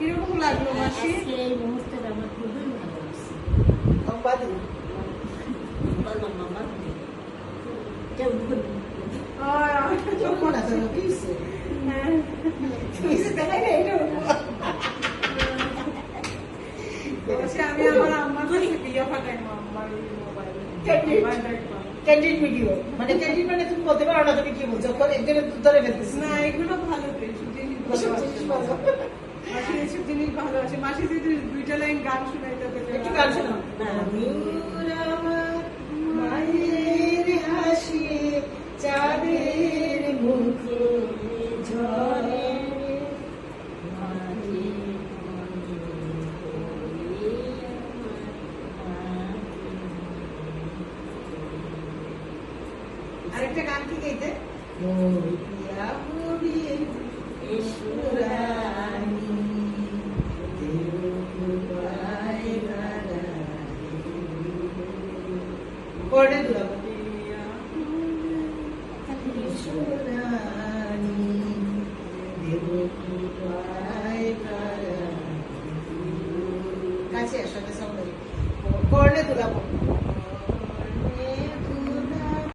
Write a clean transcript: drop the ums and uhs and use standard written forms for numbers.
কিরকম লাগলো মাসি? এই মুহূর্তটা আমার খুবই ভালো লাগছে। আমি আমার আম্মার কাছে ভিডিও পাঠাই আমার মোবাইলে। ক্যান্ডিড ভিডিও মানে ক্যান্ডিড মানে তুমি বলতে পারো না তুমি কি বলছো একজনের ধরে ফেলতেছি না এগুলো ভালো তো, এইসব জিনিস ভালো আছে। মাসি এইসব জিনিস ভালো আছে। মাসি যদি 2টা লাইন গান শোনাই তবে একটু গান শোনাও। মায়ের হাসি চাঁদের মুখে ঝরে আরেকটা গান কি গাইতে কোর্ডে দুলাবো কাছে আসলে সঙ্গে কোর্ডে দুলাবো